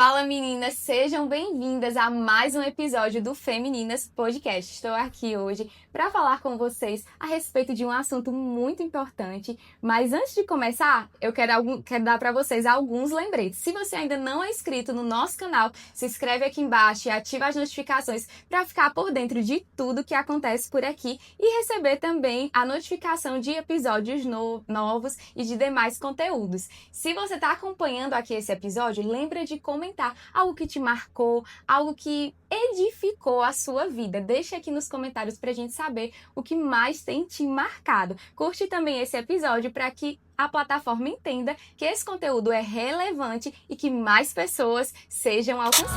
Fala meninas, sejam bem-vindas a mais um episódio do Femininas Podcast. Estou aqui hoje para falar com vocês a respeito de um assunto muito importante, mas antes de começar, eu quero dar para vocês alguns lembretes. Se você ainda não é inscrito no nosso canal, se inscreve aqui embaixo e ativa as notificações para ficar por dentro de tudo que acontece por aqui e receber também a notificação de episódios novos e de demais conteúdos. Se você está acompanhando aqui esse episódio, lembra de comentar algo que te marcou, algo que edificou a sua vida. Deixa aqui nos comentários pra gente saber o que mais tem te marcado. Curte também esse episódio para que a plataforma entenda que esse conteúdo é relevante e que mais pessoas sejam alcançadas.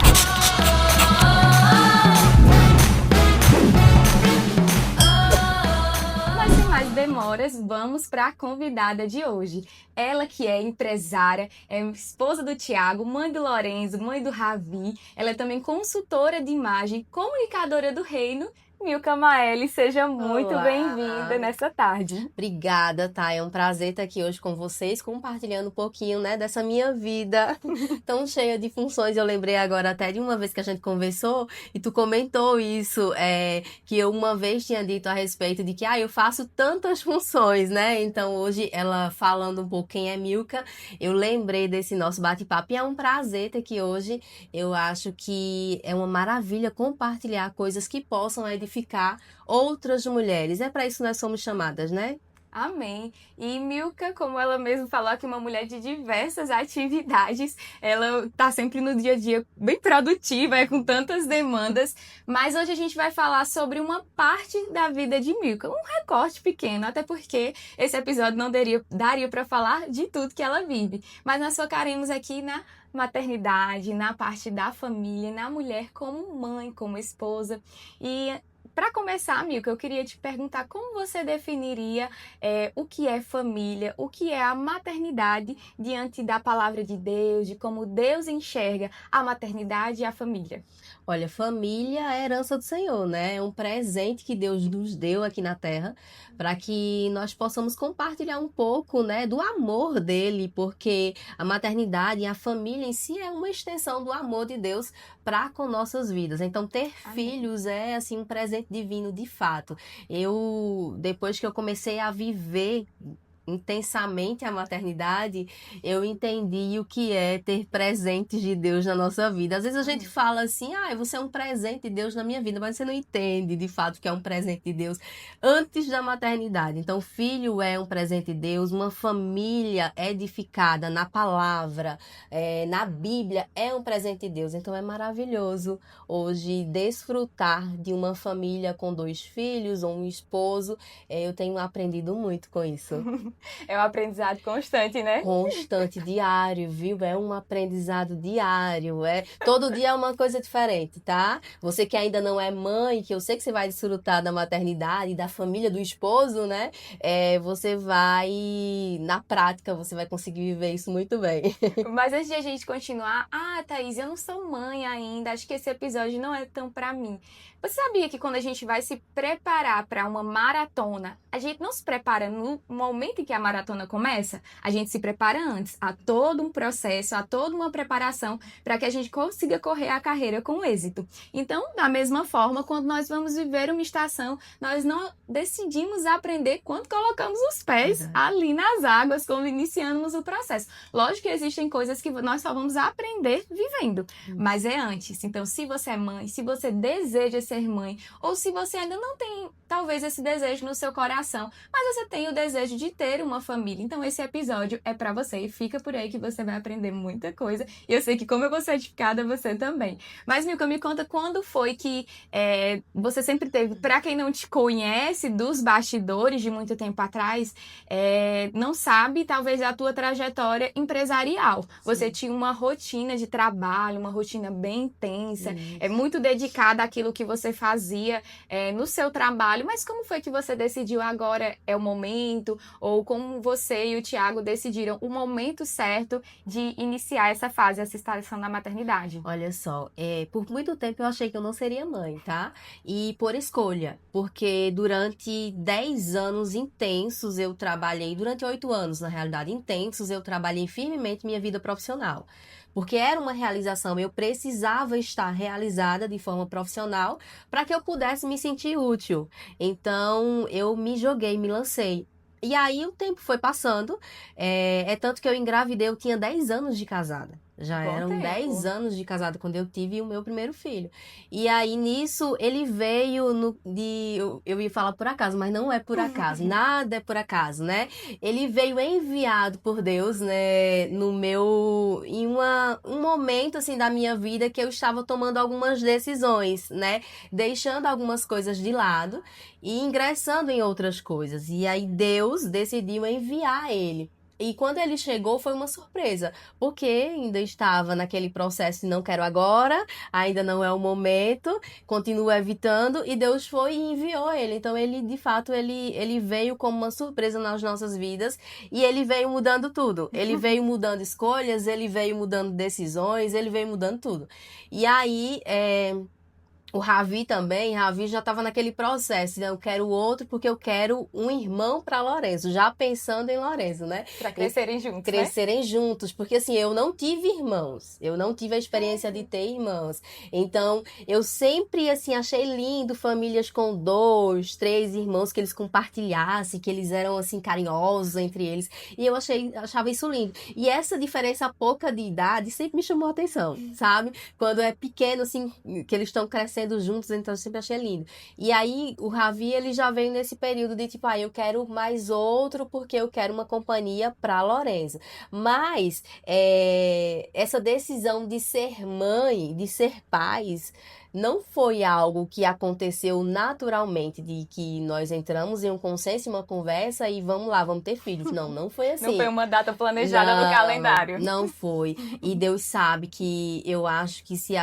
Sem mais demoras, vamos para a convidada de hoje. Ela que é empresária, é esposa do Thiago, mãe do Lorenzo, mãe do Ravi. Ela é também consultora de imagem, comunicadora do reino. Milka Maeli, seja muito bem-vinda nessa tarde. Obrigada, Thay. É um prazer estar aqui hoje com vocês, compartilhando um pouquinho, dessa minha vida tão cheia de funções. Eu lembrei agora até de uma vez que a gente conversou e tu comentou isso, que eu uma vez tinha dito a respeito de que eu faço tantas funções, né? Então hoje, ela falando um pouco quem é Milka, eu lembrei desse nosso bate-papo e é um prazer ter aqui hoje. Eu acho que é uma maravilha compartilhar coisas que possam edificar outras mulheres. É para isso que nós somos chamadas, né? Amém. E Milka, como ela mesma falou, aqui uma mulher de diversas atividades. Ela tá sempre no dia a dia bem produtiva, com tantas demandas. Mas hoje a gente vai falar sobre uma parte da vida de Milka, um recorte pequeno, até porque esse episódio não daria para falar de tudo que ela vive. Mas nós focaremos aqui na maternidade, na parte da família, na mulher como mãe, como esposa. E para começar, Milka, eu queria te perguntar como você definiria o que é família, o que é a maternidade diante da palavra de Deus, de como Deus enxerga a maternidade e a família. Olha, família é herança do Senhor, né? É um presente que Deus nos deu aqui na Terra para que nós possamos compartilhar um pouco, do amor dele, porque a maternidade e a família em si é uma extensão do amor de Deus para com nossas vidas. Então, ter filhos é assim um presente divino de fato. Depois que eu comecei a viver intensamente a maternidade, eu entendi o que é ter presentes de Deus na nossa vida. Às vezes a gente fala assim, você é um presente de Deus na minha vida, mas você não entende de fato que é um presente de Deus antes da maternidade. Então, filho é um presente de Deus, uma família edificada na palavra, na Bíblia, é um presente de Deus. Então, é maravilhoso hoje desfrutar de uma família com 2 filhos ou um esposo. Eu tenho aprendido muito com isso. É um aprendizado constante, né? Constante, diário, viu? É um aprendizado diário, todo dia é uma coisa diferente, tá? Você que ainda não é mãe, que eu sei que você vai desfrutar da maternidade, da família, do esposo, né? Você vai, na prática, você vai conseguir viver isso muito bem. Mas antes de a gente continuar, Thaís, eu não sou mãe ainda, acho que esse episódio não é tão pra mim. Você sabia que quando a gente vai se preparar para uma maratona, a gente não se prepara no momento em que a maratona começa? A gente se prepara antes. Há todo um processo, há toda uma preparação para que a gente consiga correr a carreira com êxito. Então, da mesma forma, quando nós vamos viver uma estação, nós não decidimos aprender quando colocamos os pés ali nas águas, quando iniciamos o processo. Lógico que existem coisas que nós só vamos aprender vivendo, mas é antes. Então, se você é mãe, se você deseja ser mãe, ou se você ainda não tem, talvez, esse desejo no seu coração, mas você tem o desejo de ter uma família, então esse episódio é pra você e fica por aí que você vai aprender muita coisa. E eu sei que como eu vou ser edificada, você também. Mas, Milka, me conta quando foi que você sempre teve, pra quem não te conhece dos bastidores de muito tempo atrás, não sabe, talvez, a tua trajetória empresarial. Você tinha uma rotina de trabalho, uma rotina bem intensa, muito dedicada àquilo que você fazia no seu trabalho, mas como foi que você decidiu agora é o momento, ou como você e o Thiago decidiram o momento certo de iniciar essa fase, essa estação da maternidade? Olha só, por muito tempo eu achei que eu não seria mãe, tá? E por escolha, porque durante 10 anos intensos eu trabalhei, durante 8 anos, na realidade, intensos, eu trabalhei firmemente minha vida profissional. porque era uma realização, eu precisava estar realizada de forma profissional para que eu pudesse me sentir útil. Então, eu me joguei, me lancei. E aí o tempo foi passando, é tanto que eu engravidei, eu tinha 10 anos de casada. Já Bom eram tempo. 10 anos de casada quando eu tive o meu primeiro filho. E aí nisso ele veio eu ia falar por acaso, mas não é por acaso, nada é por acaso, né? Ele veio enviado por Deus, né, um momento assim da minha vida que eu estava tomando algumas decisões, né, deixando algumas coisas de lado e ingressando em outras coisas. E aí Deus decidiu enviar ele. E quando ele chegou foi uma surpresa, porque ainda estava naquele processo de não quero agora, ainda não é o momento, continuo evitando, e Deus foi e enviou ele. Então ele, de fato, ele veio como uma surpresa nas nossas vidas e ele veio mudando tudo. Ele veio mudando escolhas, ele veio mudando decisões, ele veio mudando tudo. E aí, o Ravi já estava naquele processo, né? Eu quero outro porque eu quero um irmão para Lorenzo, já pensando em Lorenzo, né? Para crescerem juntos, Crescerem juntos, porque assim, eu não tive irmãos, eu não tive a experiência de ter irmãos. Então, eu sempre, assim, achei lindo famílias com 2, 3 irmãos, que eles compartilhassem, que eles eram, assim, carinhosos entre eles. E eu achava isso lindo. E essa diferença pouca de idade sempre me chamou a atenção, sabe? Quando é pequeno, assim, que eles estão crescendo juntos, então eu sempre achei lindo. E aí, o Ravi, ele já veio nesse período de tipo, eu quero mais outro porque eu quero uma companhia pra Lorenzo. Mas, essa decisão de ser mãe, de ser pais, não foi algo que aconteceu naturalmente, de que nós entramos em um consenso, em uma conversa e vamos lá, vamos ter filhos. Não, não foi assim. Não foi uma data planejada no calendário. Não foi. E Deus sabe que eu acho que se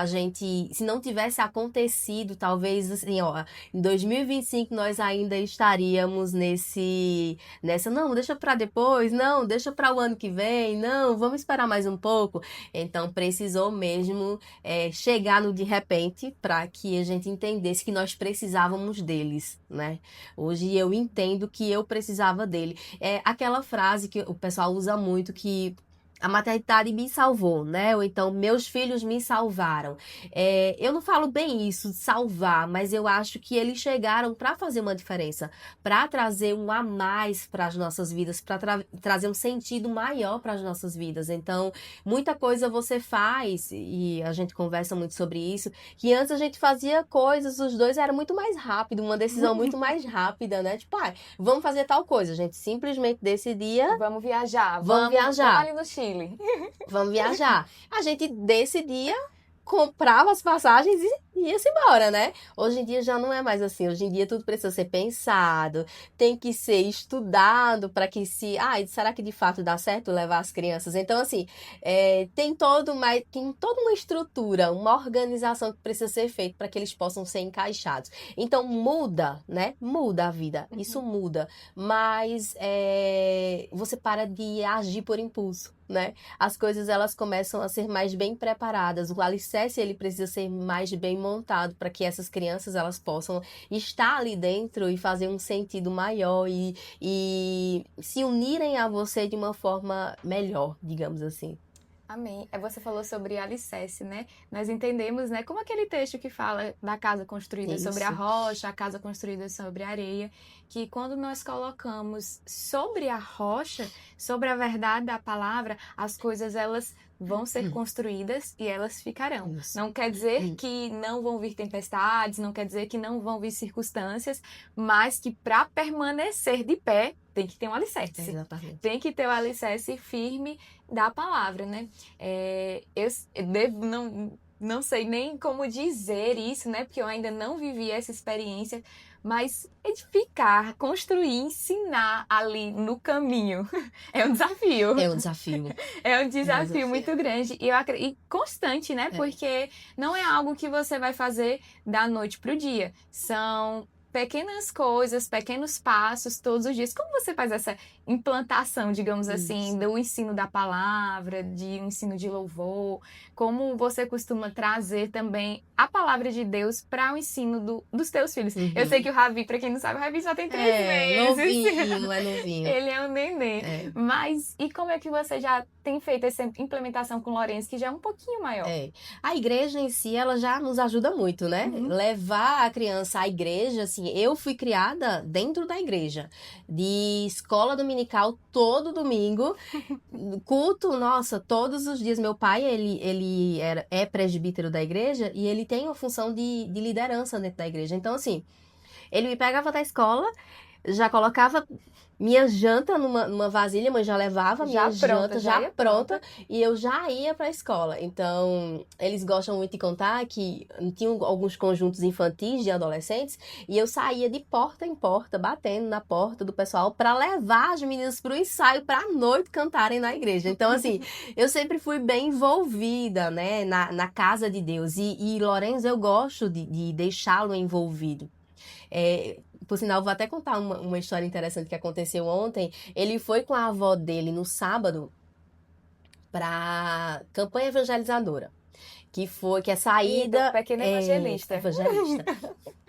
não tivesse acontecido, talvez assim, em 2025 nós ainda estaríamos não, deixa pra depois, não, deixa pra o ano que vem, não, vamos esperar mais um pouco. Então precisou mesmo chegar no de repente para que a gente entendesse que nós precisávamos deles, né? Hoje eu entendo que eu precisava dele. É aquela frase que o pessoal usa muito, que a maternidade me salvou, né? Ou então, meus filhos me salvaram. Eu não falo bem isso, salvar, mas eu acho que eles chegaram para fazer uma diferença, para trazer um a mais para as nossas vidas, para trazer um sentido maior para as nossas vidas. Então, muita coisa você faz, e a gente conversa muito sobre isso, que antes a gente fazia coisas, os dois era muito mais rápido, uma decisão muito mais rápida, né? Tipo, vamos fazer tal coisa. A gente simplesmente decidia. Vamos viajar. Vamos viajar. Ali no Chile. Vamos viajar. A gente decidia, comprava as passagens e ia-se embora, né? Hoje em dia já não é mais assim. Hoje em dia tudo precisa ser pensado, tem que ser estudado para que será que de fato dá certo levar as crianças? Então, assim, tem toda uma estrutura, uma organização que precisa ser feita para que eles possam ser encaixados. Então, muda, né? Muda a vida. Isso muda. Mas você para de agir por impulso, né? As coisas, elas começam a ser mais bem preparadas. O alicerce, ele precisa ser mais bem montado para que essas crianças, elas possam estar ali dentro e fazer um sentido maior e se unirem a você de uma forma melhor, digamos assim. Amém. Você falou sobre alicerce, né? Nós entendemos, né? Como aquele texto que fala da casa construída sobre a rocha, a casa construída sobre a areia, que quando nós colocamos sobre a rocha, sobre a verdade da palavra, as coisas, elas vão ser construídas e elas ficarão. Isso. Não quer dizer que não vão vir tempestades, não quer dizer que não vão vir circunstâncias, mas que para permanecer de pé, tem que ter um alicerce. Exatamente. Tem que ter o alicerce firme da palavra, né? Eu devo, não sei nem como dizer isso, né? Porque eu ainda não vivi essa experiência, mas edificar, construir, ensinar ali no caminho é um desafio. É um desafio. É um desafio muito grande e constante, né? Porque não é algo que você vai fazer da noite pro dia. São pequenas coisas, pequenos passos todos os dias. Como você faz essa implantação, digamos assim, Isso. do ensino da palavra, de um ensino de louvor? Como você costuma trazer também a palavra de Deus para o ensino dos teus filhos? Eu sei Uhum. que o Ravi, para quem não sabe, o Ravi só tem 3 meses. Novinho, é novinho. Ele é um nenê. É. Mas e como é que você já tem feito essa implementação com o Lourenço, que já é um pouquinho maior? É. A igreja em si, ela já nos ajuda muito, né? Uhum. Levar a criança à igreja, assim, eu fui criada dentro da igreja, de escola dominical todo domingo, culto, nossa, todos os dias. Meu pai, é presbítero da igreja e ele tem uma função de liderança dentro da igreja. Então, assim, ele me pegava da escola, já colocava minha janta numa vasilha, mas já levava minha Já pronta, janta já já ia pronta pronta. e eu já ia para a escola. Então, eles gostam muito de contar que tinham alguns conjuntos infantis de adolescentes e eu saía de porta em porta, batendo na porta do pessoal para levar as meninas para o ensaio para a noite cantarem na igreja. Então, assim, eu sempre fui bem envolvida, né, na casa de Deus. E Lourenço, eu gosto de deixá-lo envolvido. Por sinal, vou até contar uma história interessante que aconteceu ontem. Ele foi com a avó dele no sábado para campanha evangelizadora, que é Eita, saída pequeno evangelista. evangelista.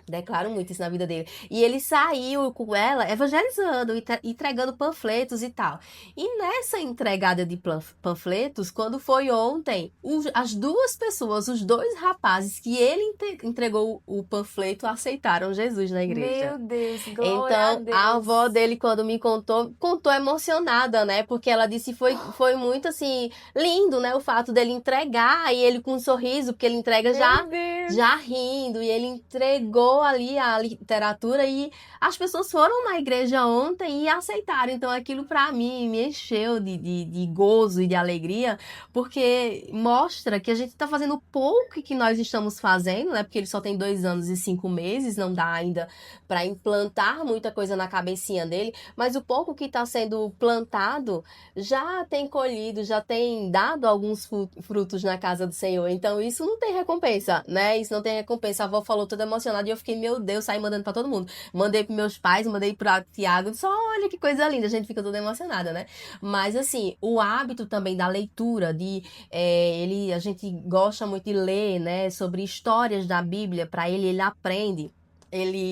Declaro muito isso na vida dele. E ele saiu com ela evangelizando, entregando panfletos e tal. E nessa entregada de panfletos, quando foi ontem, as duas pessoas, os dois rapazes que ele entregou o panfleto, aceitaram Jesus na igreja. Meu Deus, glória a Então, a Deus. avó dele, quando me contou emocionada, né? Porque ela disse foi muito, assim, lindo, né? O fato dele entregar e ele com um sorriso, porque ele entrega Meu Deus. já rindo, e ele entregou ali a literatura e as pessoas foram na igreja ontem e aceitaram. Então, aquilo pra mim me encheu de gozo e de alegria, porque mostra que a gente tá fazendo pouco que nós estamos fazendo, né? Porque ele só tem 2 anos e 5 meses, não dá ainda para implantar muita coisa na cabecinha dele, mas o pouco que está sendo plantado já tem colhido, já tem dado alguns frutos na casa do Senhor. Então isso não tem recompensa, né? Isso não tem recompensa. A avó falou toda emocionada e eu fiquei, meu Deus, saí mandando para todo mundo. Mandei para meus pais, mandei para Tiago, só olha que coisa linda, a gente fica toda emocionada, né? Mas assim, o hábito também da leitura, a gente gosta muito de ler, né, sobre histórias da Bíblia, para ele aprende.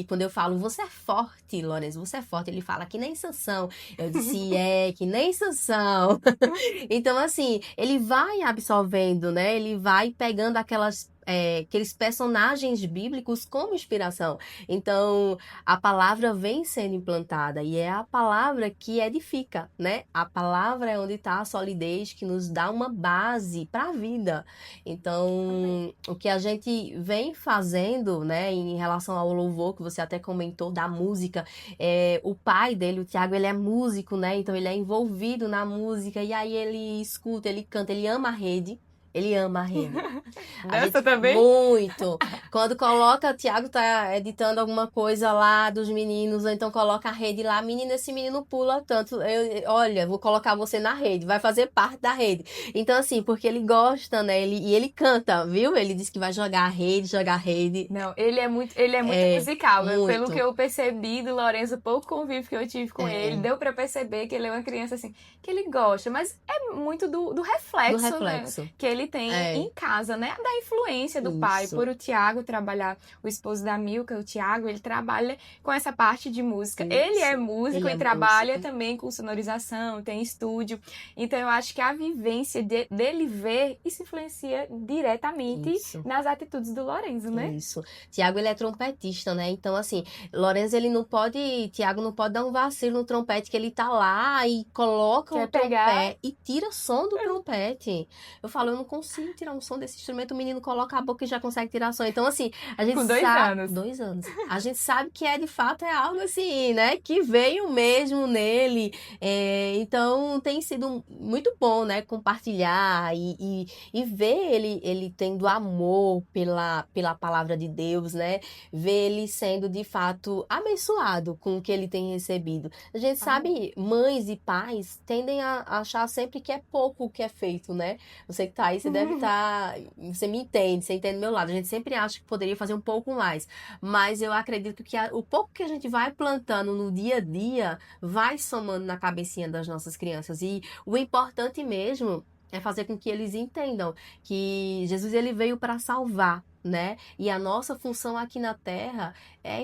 Quando eu falo, você é forte, Lourenço, você é forte, ele fala que nem Sansão. Eu disse, que nem Sansão. Então, assim, ele vai absorvendo, né? Ele vai pegando aqueles personagens bíblicos como inspiração. Então, a palavra vem sendo implantada e é a palavra que edifica, né? A palavra é onde está a solidez que nos dá uma base para a vida. Então, o que a gente vem fazendo, né, em relação ao louvor, que você até comentou da música, o pai dele, o Tiago, ele é músico, né? Então, ele é envolvido na música e aí ele escuta, ele canta, ele ama a rede. Ele ama a rede. Dança também? Muito. Quando coloca, o Thiago tá editando alguma coisa lá dos meninos, ou então coloca a rede lá, menina, esse menino pula tanto. Olha, vou colocar você na rede, vai fazer parte da rede. Então, assim, porque ele gosta, né? E ele canta, viu? Ele disse que vai jogar a rede. Não, ele é muito musical. Muito. Pelo que eu percebi do Lourenço, pouco convívio que eu tive com É. ele, deu pra perceber que ele é uma criança assim, que ele gosta, mas é muito do reflexo, né? Que ele tem em casa, né? Da influência do pai, por o Tiago trabalhar, o esposo da Milka, o Tiago, ele trabalha com essa parte de música. Isso. Ele é músico Ele e é trabalha músico. também com sonorização, tem estúdio. Então eu acho que a vivência dele ver, isso influencia diretamente nas atitudes do Lourenço, né? Isso. Tiago, ele é trompetista, né? Então, assim, Lourenço, Tiago não pode dar um vacilo no trompete, que ele tá lá e coloca o trompete e tira som do trompete. Eu falo, eu não consigo tirar um som desse instrumento, o menino coloca a boca e já consegue tirar som. Então, assim, a gente com 2 anos. 2 anos. A gente sabe que de fato, é algo assim, né? Que veio mesmo nele. Então, tem sido muito bom, né? Compartilhar e ver ele tendo amor pela palavra de Deus, né? Ver ele sendo, de fato, abençoado com o que ele tem recebido. A gente sabe, mães e pais tendem a achar sempre que é pouco o que é feito, né? Você que tá aí você deve estar, você me entende, você entende do meu lado. A gente sempre acha que poderia fazer um pouco mais, mas eu acredito que o pouco que a gente vai plantando no dia a dia vai somando na cabecinha das nossas crianças. E o importante mesmo é fazer com que eles entendam que Jesus ele veio para salvar, né? E a nossa função aqui na Terra é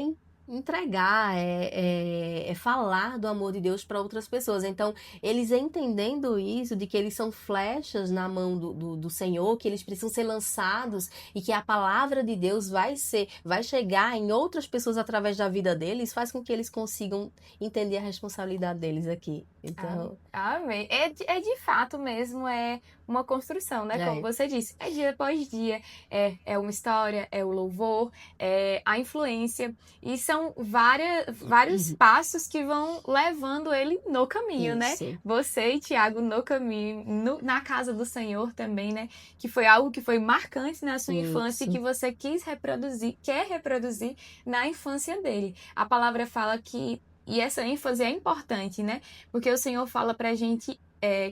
entregar, é falar do amor de Deus para outras pessoas. Então, eles entendendo isso, de que eles são flechas na mão do Senhor, que eles precisam ser lançados e que a palavra de Deus vai chegar em outras pessoas através da vida deles, faz com que eles consigam entender a responsabilidade deles aqui. Então, Amém. É de fato mesmo, é uma construção, né? Como você disse, é dia após dia, é uma história, é o louvor, é a influência, e são vários passos que vão levando ele no caminho, né? isso. Você e Tiago no caminho, na casa do Senhor também, né? Que foi algo que foi marcante na sua infância e Isso. que você quer reproduzir na infância dele. A palavra fala que, e essa ênfase é importante, né? Porque o Senhor fala pra gente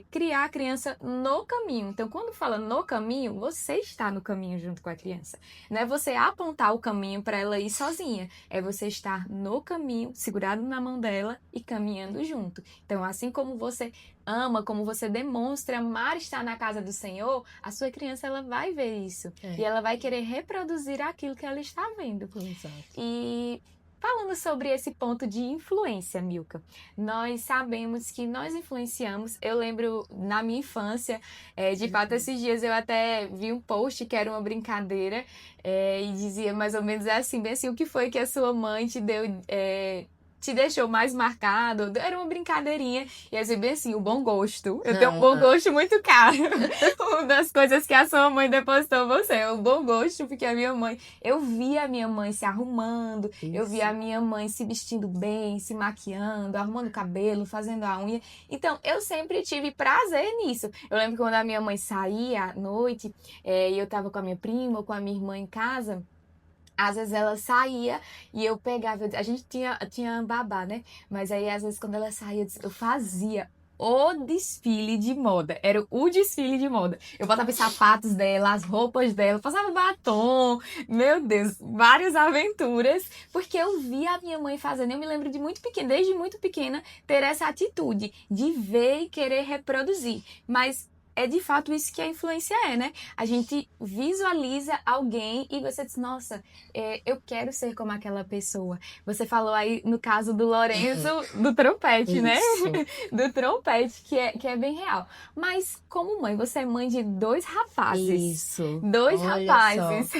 criar a criança no caminho. Então, quando fala no caminho, você está no caminho junto com a criança. Não é você apontar o caminho para ela ir sozinha. É você estar no caminho, segurado na mão dela e caminhando junto. Então, assim como você ama, como você demonstra amar estar na casa do Senhor, a sua criança ela vai ver isso. E ela vai querer reproduzir aquilo que ela está vendo. Exato. E falando sobre esse ponto de influência, Milka, nós sabemos que nós influenciamos. Eu lembro na minha infância, de fato, esses dias eu até vi um post que era uma brincadeira e dizia mais ou menos assim, bem assim, o que foi que a sua mãe te deu, te deixou mais marcado? Era uma brincadeirinha. E assim, bem assim, o bom gosto. Eu tenho um bom gosto muito caro. Uma das coisas que a sua mãe depositou você é o bom gosto, porque eu via a minha mãe se arrumando, eu via a minha mãe se vestindo bem, se maquiando, arrumando o cabelo, fazendo a unha. Então, eu sempre tive prazer nisso. Eu lembro que quando a minha mãe saía à noite, e eu tava com a minha prima ou com a minha irmã em casa, às vezes ela saía e eu pegava, a gente tinha babá, né? Mas aí às vezes quando ela saía, eu fazia o desfile de moda. Era o desfile de moda. Eu botava os sapatos dela, as roupas dela, passava batom, meu Deus, várias aventuras, porque eu via a minha mãe fazendo. Eu me lembro de muito pequena, desde muito pequena, ter essa atitude de ver e querer reproduzir. Mas é de fato isso que a influência né? A gente visualiza alguém e você diz, nossa, eu quero ser como aquela pessoa. Você falou aí no caso do Lourenço, do trompete, né? Do trompete, que é bem real. Mas como mãe, você é mãe de 2 rapazes. Isso. Dois Olha rapazes. só.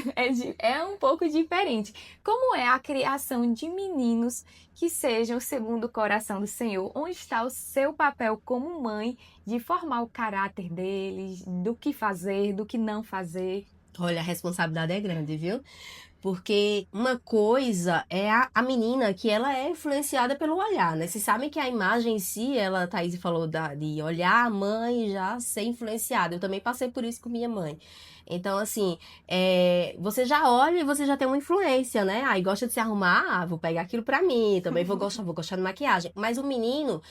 É um pouco diferente. Como é a criação de meninos que sejam segundo o coração do Senhor? Onde está o seu papel como mãe de formar o caráter deles, do que fazer, do que não fazer? Olha, a responsabilidade é grande, viu? Porque uma coisa é a menina que ela é influenciada pelo olhar, né? Vocês sabem que a imagem em si, a Thaís falou de olhar a mãe e já ser influenciada. Eu também passei por isso com minha mãe. Então, assim, você já olha e você já tem uma influência, né? Aí gosta de se arrumar, vou pegar aquilo pra mim, também vou gostar de maquiagem. Mas o menino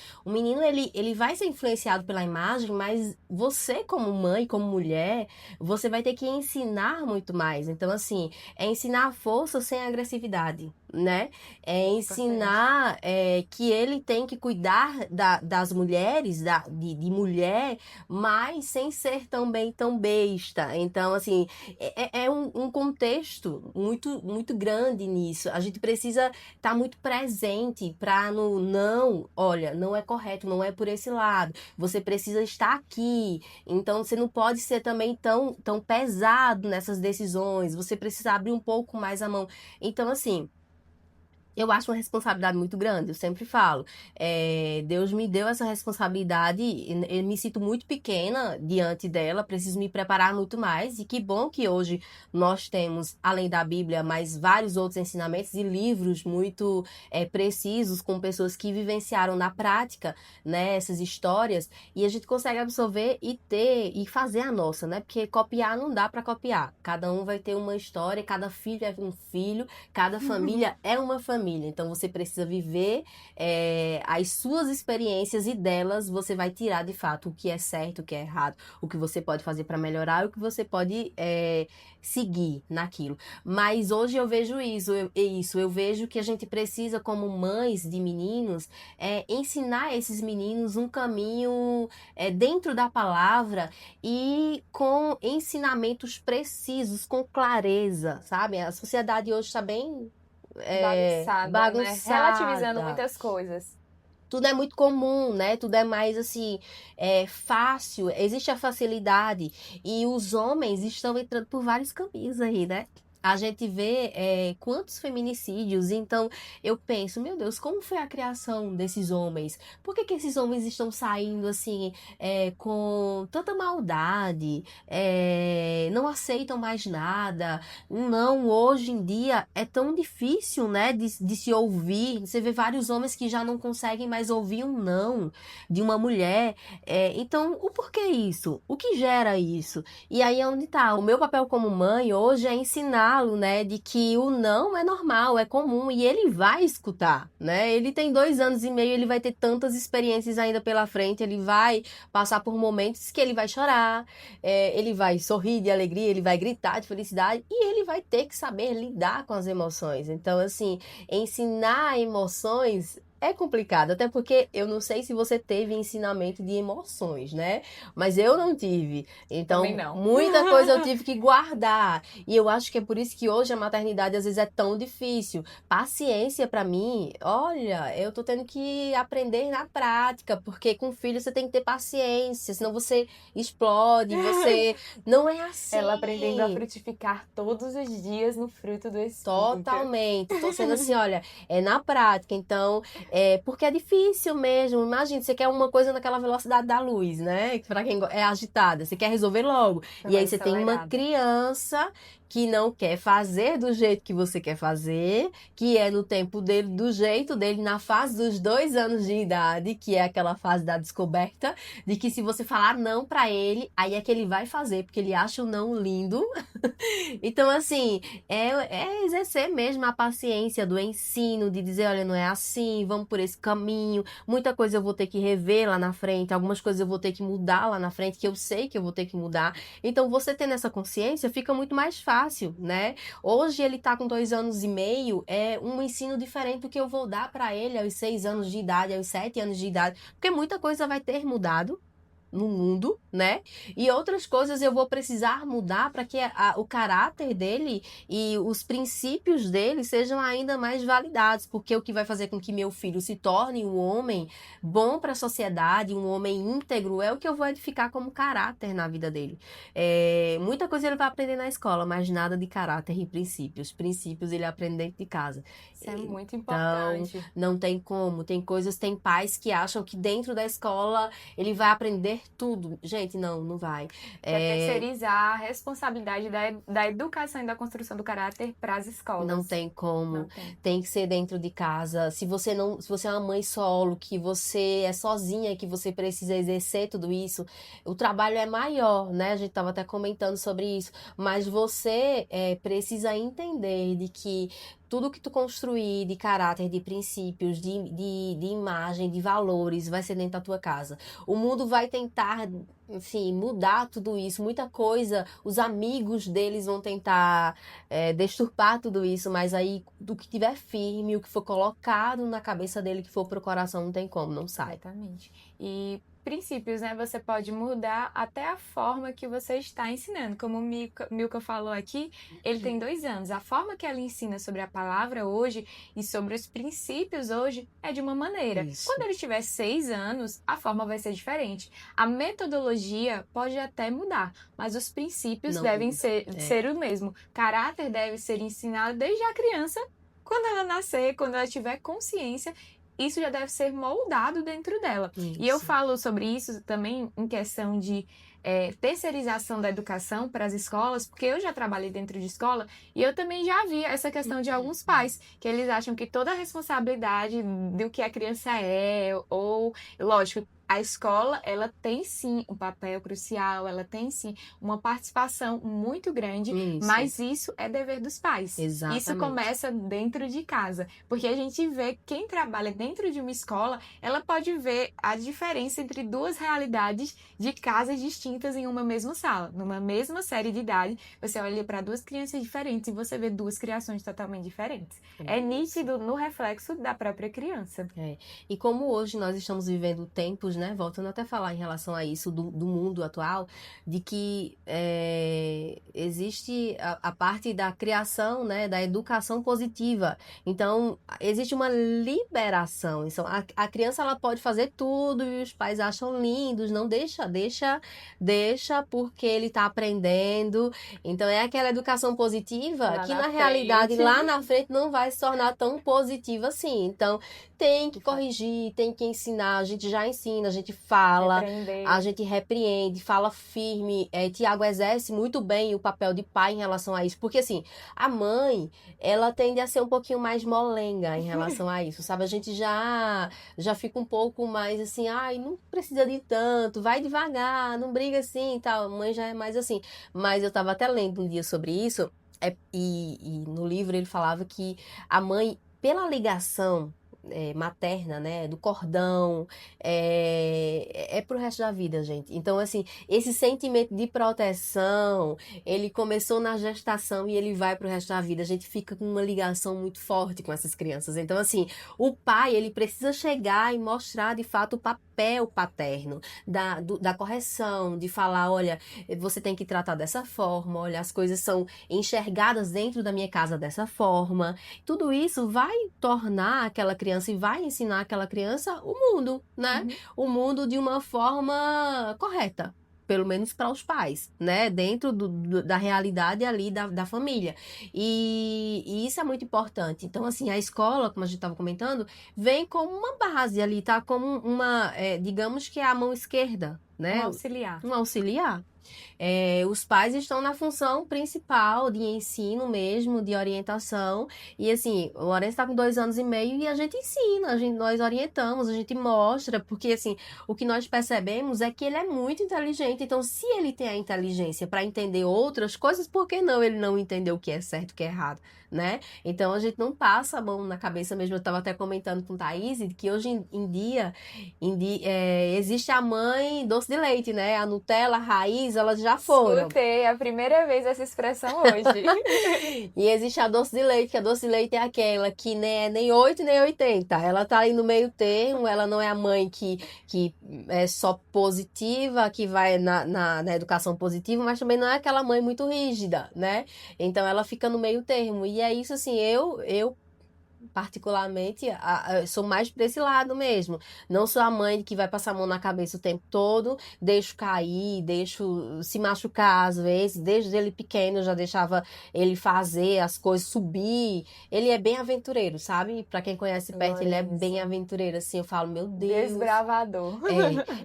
ele vai ser influenciado pela imagem, mas você como mãe, como mulher, você vai ter que ensinar muito mais. Então, assim, é ensinar a força sem agressividade, né? É ensinar que ele tem que cuidar das mulheres, de mulher, mas sem ser também tão besta. Então, assim, é um contexto muito, muito grande nisso. A gente precisa estar muito presente para olha, não é correto, não é por esse lado. Você precisa estar aqui. Então, você não pode ser também tão pesado nessas decisões. Você precisa abrir um pouco mais a mão. Então, assim, eu acho uma responsabilidade muito grande, eu sempre falo. Deus me deu essa responsabilidade, eu me sinto muito pequena diante dela, preciso me preparar muito mais. E que bom que hoje nós temos, além da Bíblia, mais vários outros ensinamentos e livros muito precisos, com pessoas que vivenciaram na prática, né, essas histórias, e a gente consegue absorver e ter e fazer a nossa, né? Porque copiar não dá para copiar. Cada um vai ter uma história, cada filho é um filho, cada família é uma família. família. Então, você precisa viver as suas experiências e delas você vai tirar, de fato, o que é certo, o que é errado, o que você pode fazer para melhorar e o que você pode seguir naquilo. Mas hoje eu vejo eu vejo que a gente precisa, como mães de meninos, ensinar esses meninos um caminho dentro da palavra e com ensinamentos precisos, com clareza, sabe? A sociedade hoje está bem Bagunçada, né? Relativizando bagunçada. muitas coisas. Tudo é muito comum, né? Tudo é mais assim, fácil, existe a facilidade. E os homens estão entrando por vários caminhos aí, né? A gente vê quantos feminicídios, então eu penso, meu Deus, como foi a criação desses homens? Por que que esses homens estão saindo assim, com tanta maldade, não aceitam mais nada? Não, hoje em dia é tão difícil, né, de se ouvir. Você vê vários homens que já não conseguem mais ouvir um não de uma mulher. Então, o porquê isso? O que gera isso? E aí é onde tá. O meu papel como mãe hoje é ensiná-lo, né, de que o não é normal, é comum e ele vai escutar, né? Ele tem 2 anos e meio, ele vai ter tantas experiências ainda pela frente, ele vai passar por momentos que ele vai chorar, ele vai sorrir de alegria, ele vai gritar de felicidade e ele vai ter que saber lidar com as emoções. Então, assim, ensinar emoções é complicado, até porque eu não sei se você teve ensinamento de emoções, né? Mas eu não tive. Também Então, não. muita coisa eu tive que guardar. E eu acho que é por isso que hoje a maternidade às vezes é tão difícil. Paciência pra mim, olha, eu tô tendo que aprender na prática, porque com filho você tem que ter paciência, senão você explode, você não é assim. Ela aprendendo a frutificar todos os dias no fruto do Espírito. Totalmente. Tô sendo assim, olha, é na prática. Então, porque é difícil mesmo. Imagina, você quer uma coisa naquela velocidade da luz, né? Pra quem é agitada, você quer resolver logo. E aí você tem uma criança que não quer fazer do jeito que você quer fazer, que é no tempo dele, do jeito dele, na fase dos 2 anos de idade, que é aquela fase da descoberta, de que se você falar não pra ele, aí é que ele vai fazer, porque ele acha o não lindo. Então, assim, é exercer mesmo a paciência do ensino, de dizer, olha, não é assim, vamos por esse caminho. Muita coisa eu vou ter que rever lá na frente, algumas coisas eu vou ter que mudar lá na frente, que eu sei que eu vou ter que mudar. Então, você tendo essa consciência, fica muito mais fácil, né? Hoje ele tá com 2 anos e meio, é um ensino diferente do que eu vou dar para ele aos 6 anos de idade, aos 7 anos de idade, porque muita coisa vai ter mudado no mundo, né? E outras coisas eu vou precisar mudar para que o caráter dele e os princípios dele sejam ainda mais validados, porque o que vai fazer com que meu filho se torne um homem bom para a sociedade, um homem íntegro, é o que eu vou edificar como caráter na vida dele. Muita coisa ele vai aprender na escola, mas nada de caráter e princípios. Princípios ele aprende dentro de casa. Isso é muito Então, importante. não tem como. Tem tem pais que acham que dentro da escola ele vai aprender tudo. Gente, não vai. Quer terceirizar a responsabilidade da educação e da construção do caráter para as escolas. Não tem como. Não tem. Tem que ser dentro de casa. Se você é uma mãe solo, que você é sozinha, que você precisa exercer tudo isso, o trabalho é maior, né? A gente estava até comentando sobre isso. Mas você precisa entender de que tudo que tu construir de caráter, de princípios, de imagem, de valores, vai ser dentro da tua casa. O mundo vai tentar, enfim, mudar tudo isso. Muita coisa, os amigos deles vão tentar deturpar tudo isso, mas aí do que tiver firme, o que for colocado na cabeça dele, que for pro coração, não tem como, não sai. Exatamente. E princípios, né? Você pode mudar até a forma que você está ensinando. Como o Milka falou aqui, ele tem 2 anos. A forma que ela ensina sobre a palavra hoje e sobre os princípios hoje é de uma maneira. Isso. Quando ele tiver 6 anos, a forma vai ser diferente. A metodologia pode até mudar, mas os princípios Não devem muda. ser o mesmo. Caráter deve ser ensinado desde a criança, quando ela nascer, quando ela tiver consciência. Isso já deve ser moldado dentro dela. Isso. E eu falo sobre isso também em questão de terceirização da educação para as escolas, porque eu já trabalhei dentro de escola e eu também já vi essa questão de alguns pais, que eles acham que toda a responsabilidade do que a criança é, ou, lógico, a escola, ela tem sim um papel crucial, ela tem sim uma participação muito grande, Isso, mas isso é dever dos pais. Isso exatamente. começa dentro de casa, porque a gente vê quem trabalha dentro de uma escola, ela pode ver a diferença entre duas realidades de casas distintas em uma mesma sala, numa mesma série de idade. Você olha para duas crianças diferentes e você vê duas criações totalmente diferentes. É É isso. nítido no reflexo da própria criança. É. E como hoje nós estamos vivendo tempos, né, voltando até a falar em relação a isso do mundo atual, de que existe a parte da criação, né, da educação positiva. Então, existe uma liberação. Então, a criança ela pode fazer tudo e os pais acham lindos, não deixa porque ele está aprendendo. Então, é aquela educação positiva Lá que na na realidade frente. lá na frente não vai se tornar tão positiva assim. Então, tem que De fato, corrigir, tem que ensinar, a gente já ensina, a gente fala, a repreender. gente repreende, fala firme. Tiago exerce muito bem o papel de pai em relação a isso, porque assim, a mãe, ela tende a ser um pouquinho mais molenga em relação a isso, sabe? A gente já fica um pouco mais assim, ai, não precisa de tanto, vai devagar, não briga assim e tal. A mãe já é mais assim. Mas eu tava até lendo um dia sobre isso, e no livro ele falava que a mãe, pela ligação materna, né, do cordão, pro resto da vida, gente. Então, assim, esse sentimento de proteção, ele começou na gestação e ele vai pro resto da vida. A gente fica com uma ligação muito forte com essas crianças. Então, assim, o pai, ele precisa chegar e mostrar, de fato, o papel paterno, da correção, de falar, olha, você tem que tratar dessa forma, olha, as coisas são enxergadas dentro da minha casa dessa forma. Tudo isso vai tornar aquela criança e vai ensinar aquela criança o mundo, né? Uhum. O mundo de uma forma correta. Pelo menos para os pais, né? Dentro da realidade ali da família. E isso é muito importante. Então, assim, a escola, como a gente estava comentando, vem como uma base ali, tá? Como digamos que é a mão esquerda, Um né? auxiliar. Um auxiliar. Os pais estão na função principal de ensino mesmo, de orientação. E assim, o Lourenço está com 2 anos e meio e a gente ensina, nós orientamos, a gente mostra, porque assim, o que nós percebemos é que ele é muito inteligente. Então, se ele tem a inteligência para entender outras coisas, por que não ele não entender o que é certo e o que é errado, né? Então, a gente não passa a mão na cabeça mesmo. Eu estava até comentando com Thaís que hoje em dia existe a mãe doce de leite, né? A Nutella, a raiz, elas já foram. Escutei a primeira vez essa expressão hoje. E existe a doce de leite, que a doce de leite é aquela que nem é nem 8 nem 80. Ela tá aí no meio termo, ela não é a mãe que é só positiva, que vai na educação positiva, mas também não é aquela mãe muito rígida, né? Então ela fica no meio termo. E é isso assim, eu particularmente, sou mais pra esse lado mesmo. Não sou a mãe que vai passar a mão na cabeça o tempo todo, deixo cair, deixo se machucar às vezes. Desde ele pequeno eu já deixava ele fazer as coisas, subir. Ele é bem aventureiro, sabe? Pra quem conhece perto, ele é bem Lourenço. aventureiro, assim. Eu falo, meu Deus. Desbravador.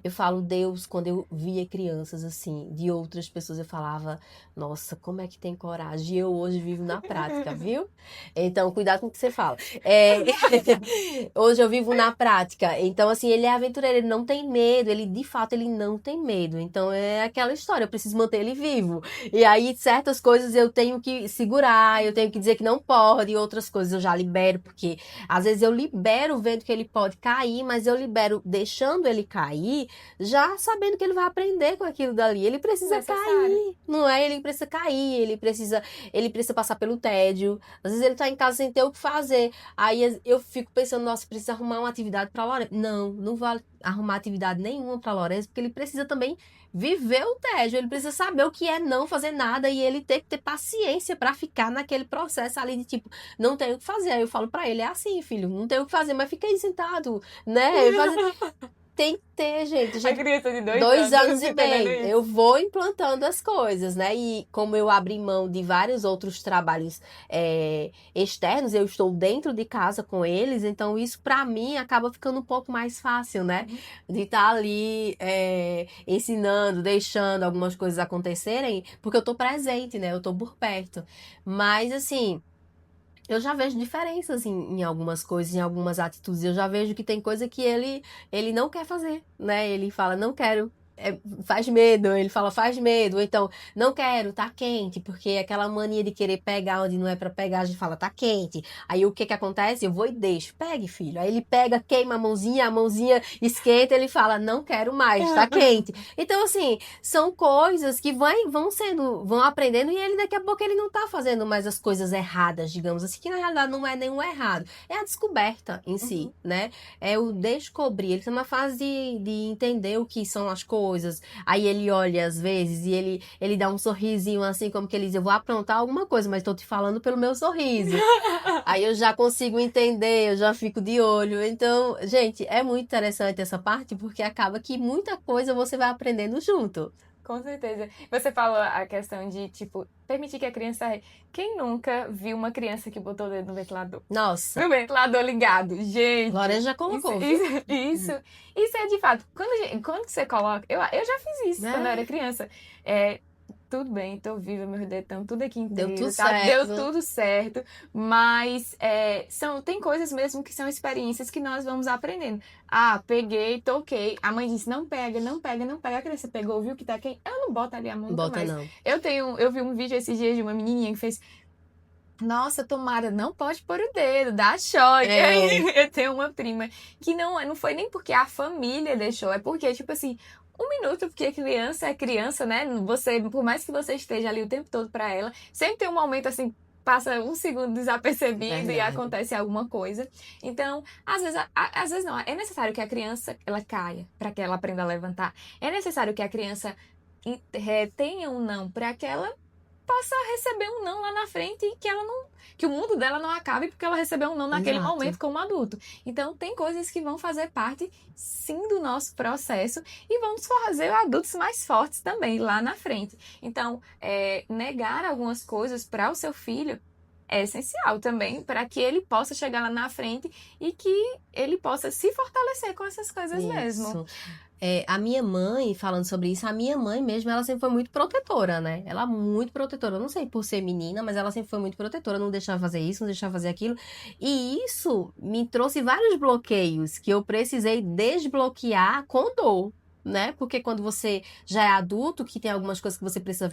Eu falo, Deus, quando eu via crianças assim, de outras pessoas, eu falava, nossa, como é que tem coragem? E eu hoje vivo na prática, viu? Então, cuidado com o que você fala. É, hoje eu vivo na prática. Então, assim, ele é aventureiro, ele não tem medo, ele de fato ele não tem medo. Então, é aquela história, eu preciso manter ele vivo. E aí, certas coisas eu tenho que segurar, eu tenho que dizer que não pode, e outras coisas eu já libero, porque às vezes eu libero vendo que ele pode cair, mas eu libero deixando ele cair, já sabendo que ele vai aprender com aquilo dali. Ele precisa Necessário. cair, não é? Ele precisa cair, ele precisa passar pelo tédio. Às vezes ele tá em casa sem ter o que fazer. Aí eu fico pensando, nossa, precisa arrumar uma atividade para Lourenço. Não vou arrumar atividade nenhuma para Lourenço, porque ele precisa também viver o tédio, ele precisa saber o que é não fazer nada e ele tem que ter paciência para ficar naquele processo ali de tipo, não tenho o que fazer. Aí eu falo para ele, é assim, filho, não tenho o que fazer, mas fica aí sentado, né? Tem que ter, gente. A criança de 2 anos e entendendo meio. isso. Eu vou implantando as coisas, né? E como eu abri mão de vários outros trabalhos externos, eu estou dentro de casa com eles, então isso pra mim acaba ficando um pouco mais fácil, né? De estar ali ensinando, deixando algumas coisas acontecerem, porque eu tô presente, né? Eu tô por perto. Mas assim. Eu já vejo diferenças em algumas coisas, em algumas atitudes. Eu já vejo que tem coisa que ele não quer fazer, né? Ele fala, não quero. Faz medo, ele fala, faz medo, ou então, não quero, tá quente, porque aquela mania de querer pegar onde não é pra pegar, a gente fala, tá quente. Aí o que que acontece? Eu vou e deixo, pegue, filho. Aí ele pega, queima a mãozinha esquenta, ele fala, não quero mais, tá quente. Então, assim, são coisas que vão aprendendo e ele daqui a pouco ele não tá fazendo mais as coisas erradas, digamos assim, que na realidade não é nenhum errado. É a descoberta em si, né? É o descobrir. Ele tá na fase de entender o que são as coisas. Aí ele olha às vezes e ele dá um sorrisinho assim, como que ele diz, eu vou aprontar alguma coisa, mas tô te falando pelo meu sorriso. Aí eu já consigo entender, eu já fico de olho. Então, gente, é muito interessante essa parte, porque acaba que muita coisa você vai aprendendo junto. Com certeza. Você falou a questão de, tipo, permitir que a criança... Quem nunca viu uma criança que botou o dedo no ventilador? Nossa, No ventilador ligado. Gente, Glória já colocou, viu? isso é de fato. Quando você coloca... Eu já fiz isso quando eu era criança. Tudo bem, tô viva, meus dedos estão tudo aqui inteiro, Deu tudo tá? certo. Deu tudo certo, mas tem coisas mesmo que são experiências que nós vamos aprendendo. Ah, peguei, toquei, a mãe disse, não pega, não pega, não pega, a criança pegou, viu que tá quente, eu não boto ali a mão nunca Bota mais. não. Eu vi um vídeo esses dias de uma menininha que fez, nossa, tomara, não pode pôr o dedo, dá choque. Eu tenho uma prima que não foi nem porque a família deixou, é porque, tipo assim, um minuto, porque criança é criança, né? Você, por mais que você esteja ali o tempo todo pra ela, sempre tem um momento assim, passa um segundo desapercebido e acontece alguma coisa. Então, às vezes não, é necessário que a criança ela caia para que ela aprenda a levantar. É necessário que a criança tenha um não para que ela possa receber um não lá na frente e que o mundo dela não acabe porque ela recebeu um não naquele momento como adulto. Então, tem coisas que vão fazer parte, sim, do nosso processo e vamos fazer adultos mais fortes também lá na frente. Então, negar algumas coisas para o seu filho é essencial também para que ele possa chegar lá na frente e que ele possa se fortalecer com essas coisas mesmo. A minha mãe, falando sobre isso, a minha mãe mesmo, ela sempre foi muito protetora, né? Ela muito protetora. Eu não sei por ser menina, mas ela sempre foi muito protetora. Não deixava fazer isso, não deixava fazer aquilo. E isso me trouxe vários bloqueios que eu precisei desbloquear com dor. Né? Porque quando você já é adulto, que tem algumas coisas que você precisa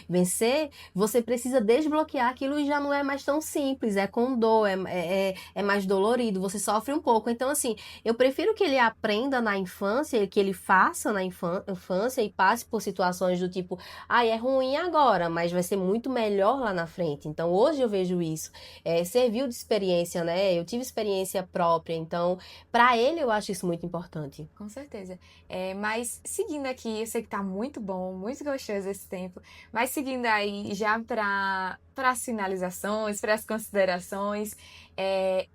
vencer, você precisa desbloquear aquilo e já não é mais tão simples, é com dor, é mais dolorido, você sofre um pouco. Então, assim, eu prefiro que ele aprenda na infância, que ele faça na infância e passe por situações do tipo, é ruim agora, mas vai ser muito melhor lá na frente. Então, hoje eu vejo isso. Serviu de experiência, né? Eu tive experiência própria, então, para ele eu acho isso muito importante. Com certeza. Mas seguindo aqui, eu sei que tá muito bom, muito gostoso esse tempo, mas seguindo aí já para as finalizações, para as considerações,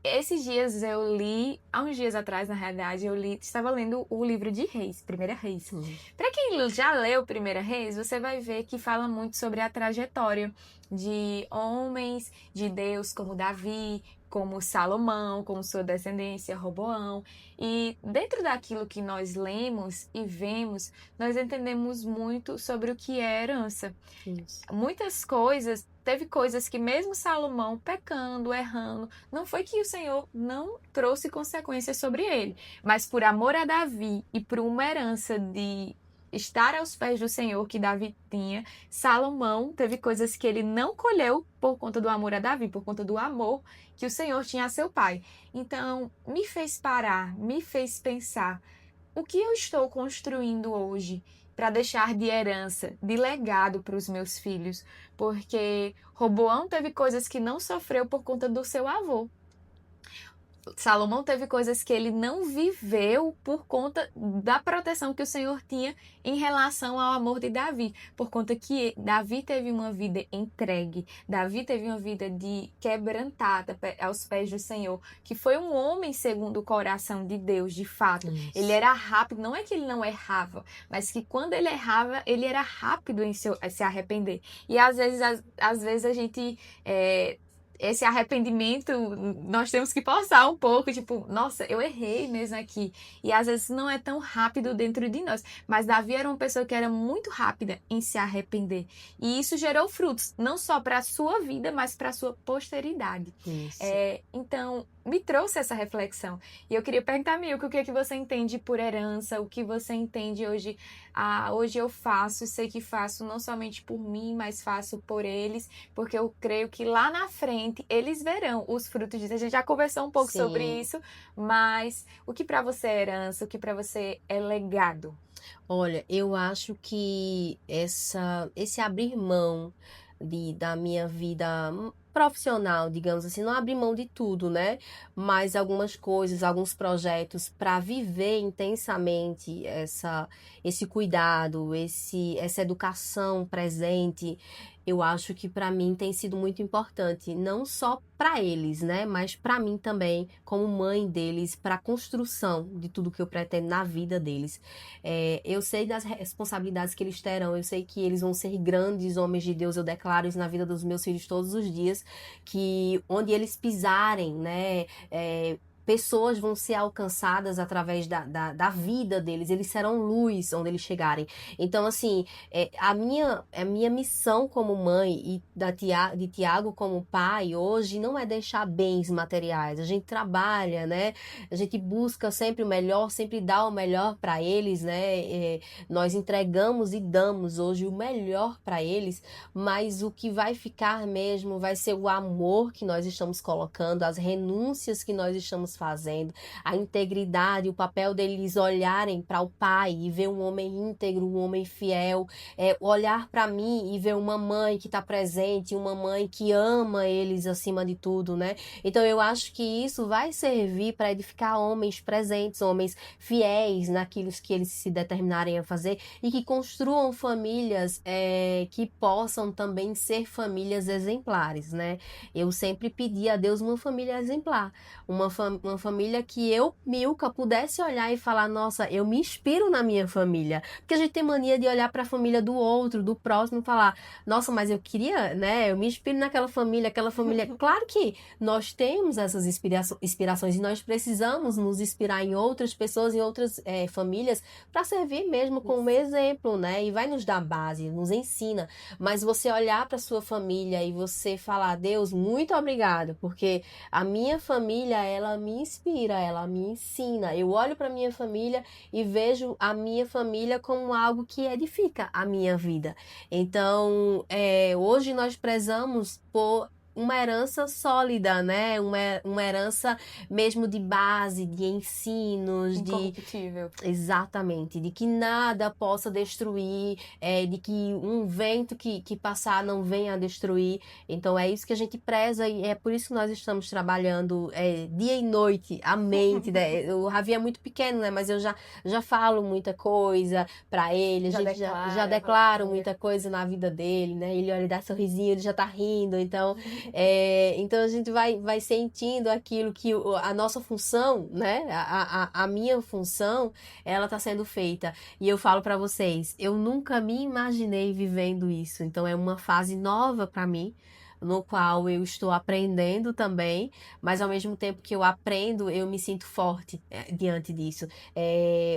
esses dias eu li, há uns dias atrás, na realidade, estava lendo o livro de Reis, Primeira Reis. Para quem já leu Primeira Reis, você vai ver que fala muito sobre a trajetória de homens de Deus como Davi, como Salomão, como sua descendência, Roboão. E dentro daquilo que nós lemos e vemos, nós entendemos muito sobre o que é herança. Isso. Muitas coisas, teve coisas que mesmo Salomão pecando, errando, não foi que o Senhor não trouxe consequências sobre ele, mas por amor a Davi e por uma herança de estar aos pés do Senhor que Davi tinha, Salomão teve coisas que ele não colheu por conta do amor a Davi, por conta do amor que o Senhor tinha a seu pai. Então, me fez parar, me fez pensar, o que eu estou construindo hoje para deixar de herança, de legado para os meus filhos? Porque Roboão teve coisas que não sofreu por conta do seu avô. Salomão teve coisas que ele não viveu por conta da proteção que o Senhor tinha em relação ao amor de Davi, por conta que Davi teve uma vida entregue, Davi teve uma vida de quebrantada aos pés do Senhor, que foi um homem segundo o coração de Deus, de fato. Isso. Ele era rápido, não é que ele não errava, mas que quando ele errava, ele era rápido em se arrepender. E às vezes a gente esse arrependimento, nós temos que forçar um pouco, tipo, nossa, eu errei mesmo aqui. E às vezes não é tão rápido dentro de nós. Mas Davi era uma pessoa que era muito rápida em se arrepender. E isso gerou frutos, não só para a sua vida, mas para a sua posteridade. Isso. Então, me trouxe essa reflexão. E eu queria perguntar, Milka, o que é que você entende por herança? O que você entende hoje? Hoje eu faço, sei que faço não somente por mim, mas faço por eles, porque eu creio que lá na frente eles verão os frutos disso. A gente já conversou um pouco sobre Sim. isso, mas o que para você é herança? O que para você é legado? Olha, eu acho que esse abrir mão da minha vida profissional, digamos assim, não abrir mão de tudo, né? Mas algumas coisas, alguns projetos para viver intensamente esse cuidado, essa educação presente, eu acho que para mim tem sido muito importante, não só para eles, né? Mas para mim também, como mãe deles, para a construção de tudo que eu pretendo na vida deles. Eu sei das responsabilidades que eles terão, eu sei que eles vão ser grandes homens de Deus, eu declaro isso na vida dos meus filhos todos os dias, que onde eles pisarem, né, pessoas vão ser alcançadas através da vida deles, eles serão luz onde eles chegarem. Então, assim, a minha missão como mãe e de Tiago como pai hoje não é deixar bens materiais. A gente trabalha, né? A gente busca sempre o melhor, sempre dá o melhor para eles, né? Nós entregamos e damos hoje o melhor para eles, mas o que vai ficar mesmo vai ser o amor que nós estamos colocando, as renúncias que nós estamos fazendo, a integridade, o papel deles olharem para o pai e ver um homem íntegro, um homem fiel, olhar para mim e ver uma mãe que está presente, uma mãe que ama eles acima de tudo, né? Então eu acho que isso vai servir para edificar homens presentes, homens fiéis naquilo que eles se determinarem a fazer e que construam famílias que possam também ser famílias exemplares, né? Eu sempre pedi a Deus uma família exemplar, uma família que eu, Milka, pudesse olhar e falar, nossa, eu me inspiro na minha família, porque a gente tem mania de olhar para a família do outro, do próximo, e falar, nossa, mas eu queria, né? Eu me inspiro naquela família, aquela família. Claro que nós temos essas inspirações e nós precisamos nos inspirar em outras pessoas, em outras famílias, para servir mesmo como exemplo, né? E vai nos dar base, nos ensina. Mas você olhar para sua família e você falar, Deus, muito obrigado, porque a minha família, ela me inspira, ela me ensina. Eu olho para minha família e vejo a minha família como algo que edifica a minha vida. Então, hoje nós prezamos por uma herança sólida, né? Uma herança mesmo de base, de ensinos, Incorruptível. exatamente, de que nada possa destruir, de que um vento que passar não venha a destruir. Então é isso que a gente preza e é por isso que nós estamos trabalhando dia e noite, a mente, né? O Ravi é muito pequeno, né? Mas eu já falo muita coisa para ele, a gente já declaro muita coisa na vida dele, né? Ele olha, ele dá sorrisinho, ele já tá rindo, então então a gente vai sentindo aquilo que a nossa função, né? A minha função, ela tá sendo feita. E eu falo para vocês, eu nunca me imaginei vivendo isso. Então é uma fase nova para mim, no qual eu estou aprendendo também, mas ao mesmo tempo que eu aprendo, eu me sinto forte diante disso.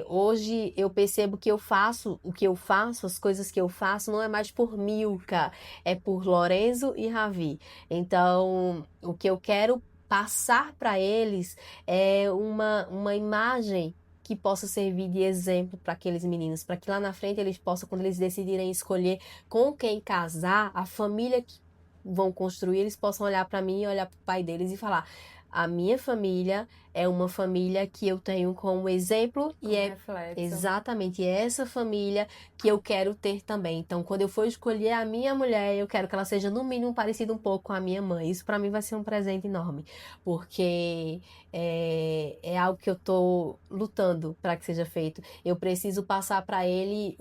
Hoje eu percebo que eu faço o que eu faço, as coisas que eu faço, não é mais por Milka, é por Lorenzo e Ravi. Então, o que eu quero passar para eles é uma imagem que possa servir de exemplo para aqueles meninos, para que lá na frente eles possam, quando eles decidirem escolher com quem casar, a família que vão construir, eles possam olhar para mim e olhar para o pai deles e falar: a minha família é uma família que eu tenho como exemplo e é reflexo. exatamente essa família que eu quero ter também. Então, quando eu for escolher a minha mulher, eu quero que ela seja no mínimo parecida um pouco com a minha mãe. Isso para mim vai ser um presente enorme, porque é algo que eu tô lutando para que seja feito. Eu preciso passar para ele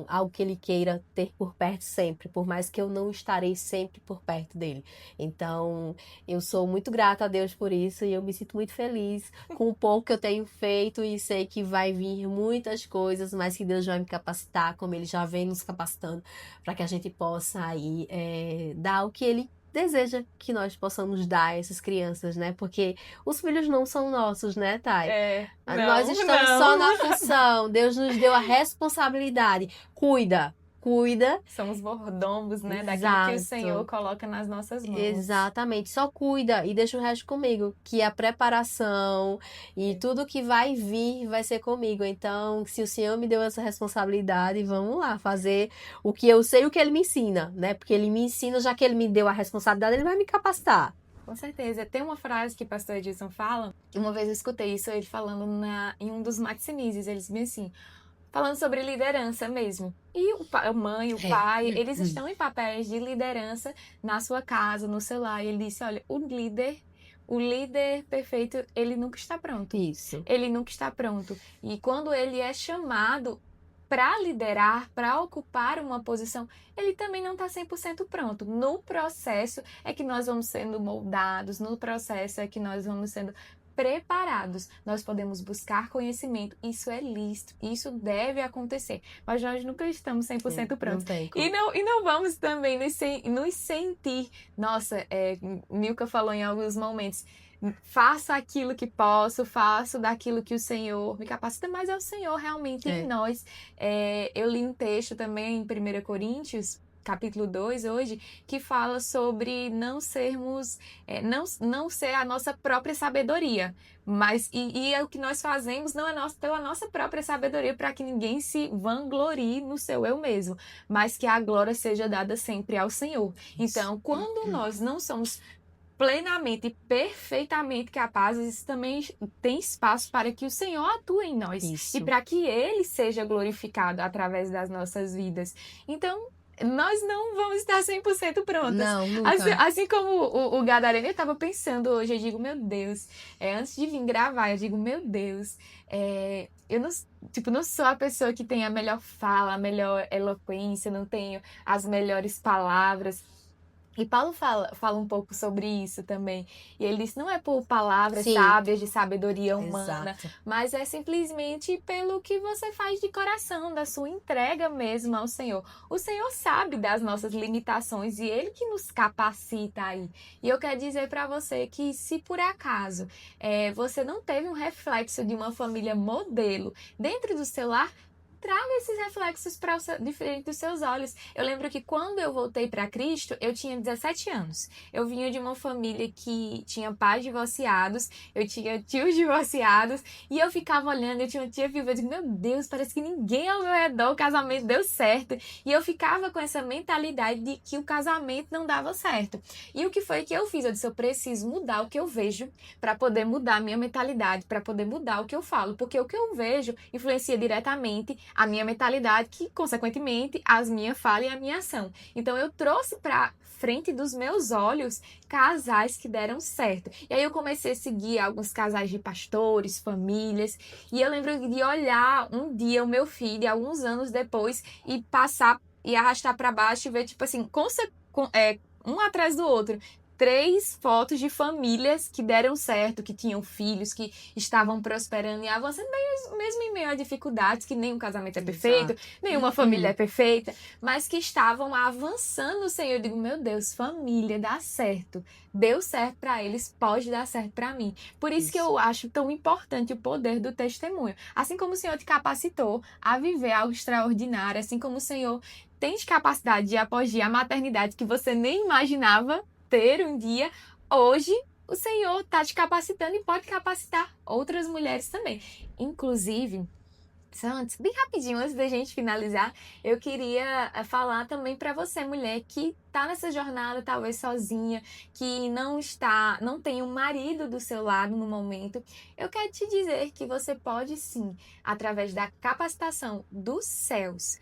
algo que ele queira ter por perto sempre, por mais que eu não estarei sempre por perto dele. Então, eu sou muito grata a Deus por isso e eu me sinto muito feliz com o pouco que eu tenho feito e sei que vai vir muitas coisas, mas que Deus vai me capacitar, como Ele já vem nos capacitando, para que a gente possa aí dar o que Ele deseja que nós possamos dar a essas crianças, né? Porque os filhos não são nossos, né, Thay? Nós estamos só na função. Deus nos deu a responsabilidade. Cuida. Somos mordomos, né? Daquilo que o Exato. Senhor coloca nas nossas mãos. Exatamente. Só cuida e deixa o resto comigo. Que a preparação e tudo que vai vir vai ser comigo. Então, se o Senhor me deu essa responsabilidade, vamos lá fazer o que eu sei, o que Ele me ensina, né? Porque Ele me ensina, já que Ele me deu a responsabilidade, Ele vai me capacitar. Com certeza. Tem uma frase que o pastor Edson fala, que uma vez eu escutei isso, ele falando em um dos maximizes, eles dizem assim, falando sobre liderança mesmo. E a mãe, o pai, eles estão em papéis de liderança na sua casa, no seu lar. E ele disse, olha, o líder perfeito, ele nunca está pronto. Isso. Ele nunca está pronto. E quando ele é chamado para liderar, para ocupar uma posição, ele também não está 100% pronto. No processo é que nós vamos sendo moldados, no processo é que nós vamos sendo preparados. Nós podemos buscar conhecimento, isso é lícito, isso deve acontecer, mas nós nunca estamos 100% prontos. E não vamos também nos sentir, nossa, Nilka falou em alguns momentos, faço aquilo que posso, faço daquilo que o Senhor me capacita, mas é o Senhor realmente em nós. Eu li um texto também em 1 Coríntios, capítulo 2 hoje, que fala sobre não sermos, não ser a nossa própria sabedoria, mas e é o que nós fazemos não é pela nossa própria sabedoria, para que ninguém se vanglorie no seu eu mesmo, mas que a glória seja dada sempre ao Senhor. Então, quando nós não somos plenamente e perfeitamente capazes, também tem espaço para que o Senhor atue em nós. Isso. E para que Ele seja glorificado através das nossas vidas. Então, nós não vamos estar 100% prontas. Não, nunca. Assim como o Gadareno, eu estava pensando hoje, eu digo, meu Deus, antes de vir gravar, eu digo, meu Deus, eu não sou a pessoa que tem a melhor fala, a melhor eloquência, não tenho as melhores palavras. E Paulo fala um pouco sobre isso também. E ele diz, não é por palavras sábias de sabedoria humana, mas é simplesmente pelo que você faz de coração, da sua entrega mesmo ao Senhor. O Senhor sabe das nossas limitações e Ele que nos capacita aí. E eu quero dizer para você que se por acaso você não teve um reflexo de uma família modelo dentro do seu lar, traga esses reflexos para diferente dos seus olhos. Eu lembro que quando eu voltei para Cristo, eu tinha 17 anos. Eu vinha de uma família que tinha pais divorciados, eu tinha tios divorciados, e eu ficava olhando, eu tinha uma tia viva, eu digo, meu Deus, parece que ninguém ao meu redor, o casamento deu certo. E eu ficava com essa mentalidade de que o casamento não dava certo. E o que foi que eu fiz? Eu disse, eu preciso mudar o que eu vejo para poder mudar a minha mentalidade, para poder mudar o que eu falo, porque o que eu vejo influencia diretamente a minha mentalidade, que, consequentemente, as minhas falas e a minha ação. Então, eu trouxe para frente dos meus olhos casais que deram certo. E aí, eu comecei a seguir alguns casais de pastores, famílias, e eu lembro de olhar um dia o meu filho, alguns anos depois, e passar e arrastar para baixo e ver, tipo assim, um atrás do outro, 3 fotos de famílias que deram certo, que tinham filhos, que estavam prosperando e avançando, mesmo em meio a dificuldades, que nenhum casamento é perfeito, nenhuma família é perfeita, mas que estavam avançando no Senhor. Eu digo, meu Deus, família, dá certo. Deu certo para eles, pode dar certo para mim. Por isso que eu acho tão importante o poder do testemunho. Assim como o Senhor te capacitou a viver algo extraordinário, assim como o Senhor tem capacidade de apoiar a maternidade que você nem imaginava ter um dia, hoje o Senhor está te capacitando e pode capacitar outras mulheres também. Inclusive, antes, bem rapidinho, antes da gente finalizar, eu queria falar também para você, mulher, que está nessa jornada, talvez sozinha, que não tem um marido do seu lado no momento. Eu quero te dizer que você pode sim, através da capacitação dos céus,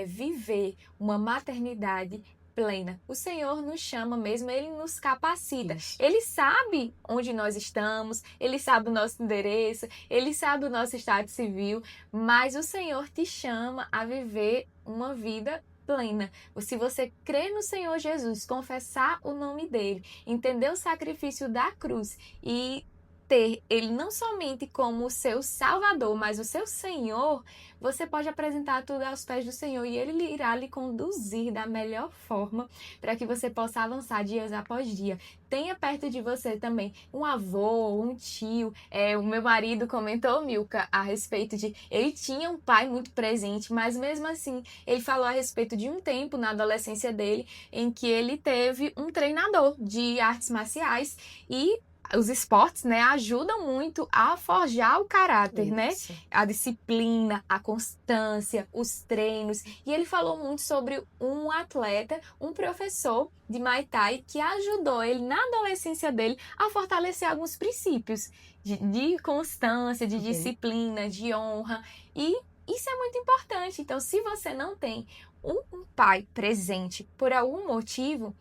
viver uma maternidade plena. O Senhor nos chama mesmo, Ele nos capacita. Ele sabe onde nós estamos, Ele sabe o nosso endereço, Ele sabe o nosso estado civil, mas o Senhor te chama a viver uma vida plena. Se você crer no Senhor Jesus, confessar o nome dele, entender o sacrifício da cruz e ter ele não somente como o seu Salvador, mas o seu Senhor, você pode apresentar tudo aos pés do Senhor e Ele irá lhe conduzir da melhor forma para que você possa avançar dias após dia. Tenha perto de você também um avô, um tio. O meu marido comentou, Milka, a respeito de... Ele tinha um pai muito presente, mas mesmo assim, ele falou a respeito de um tempo na adolescência dele em que ele teve um treinador de artes marciais e os esportes, né, ajudam muito a forjar o caráter, né? A disciplina, a constância, os treinos. E ele falou muito sobre um atleta, um professor de Muay Thai que ajudou ele na adolescência dele a fortalecer alguns princípios de constância, de disciplina, de honra. E isso é muito importante. Então, se você não tem um pai presente por algum motivo,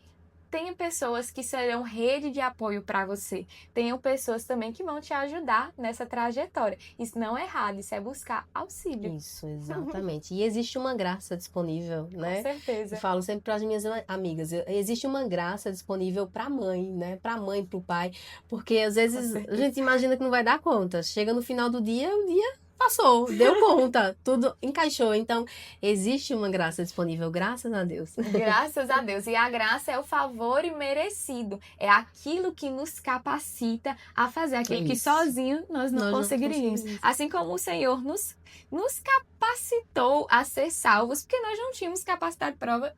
tenha pessoas que serão rede de apoio para você. Tenham pessoas também que vão te ajudar nessa trajetória. Isso não é errado, isso é buscar auxílio. Isso, exatamente. E existe uma graça disponível, né? Com certeza. Eu falo sempre para as minhas amigas, existe uma graça disponível para a mãe, né? Para a mãe, para o pai, porque às vezes a gente imagina que não vai dar conta. Chega no final do dia, o dia passou, deu conta, tudo encaixou. Então, existe uma graça disponível, graças a Deus. Graças a Deus. E a graça é o favor imerecido. É aquilo que nos capacita a fazer aquilo que sozinho nós não conseguiríamos. Assim como o Senhor nos capacitou a ser salvos, porque nós não tínhamos capacidade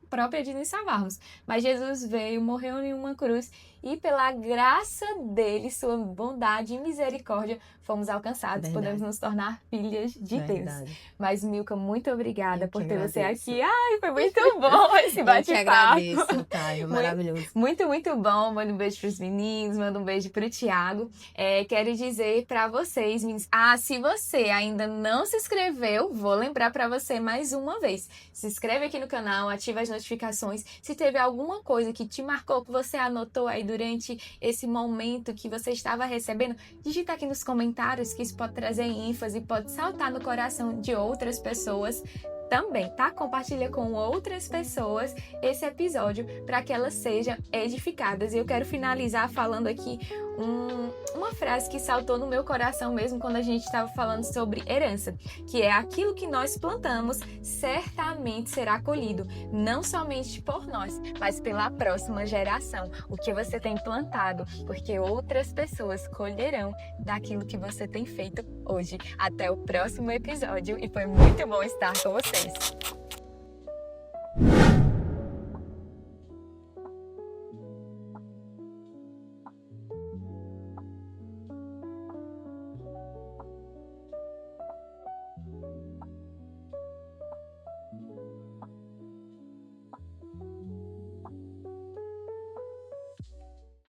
própria de nos salvarmos. Mas Jesus veio, morreu em uma cruz e pela graça dele, sua bondade e misericórdia, fomos alcançados. Podemos nos tornar filhas de Deus. Mas, Milka, muito obrigada por ter você aqui. Ai, foi muito bom esse bate-papo. Eu te agradeço, Caio, maravilhoso. Muito, muito bom. Manda um beijo pros meninos, manda um beijo pro Thiago. Quero dizer para vocês, meninos, se você ainda não se inscreveu, vou lembrar para você mais uma vez. Se inscreve aqui no canal, ativa as notificações. Se teve alguma coisa que te marcou, que você anotou aí durante esse momento que você estava recebendo, digita aqui nos comentários, que isso pode trazer ênfase, pode saltar no coração de outras pessoas também, tá? Compartilha com outras pessoas esse episódio para que elas sejam edificadas. E eu quero finalizar falando aqui uma frase que saltou no meu coração mesmo quando a gente estava falando sobre herança, que é: aquilo que nós plantamos certamente será colhido, não somente por nós, mas pela próxima geração. O que você tem plantado, porque outras pessoas colherão daquilo que você tem feito hoje. Até o próximo episódio e foi muito bom estar com vocês.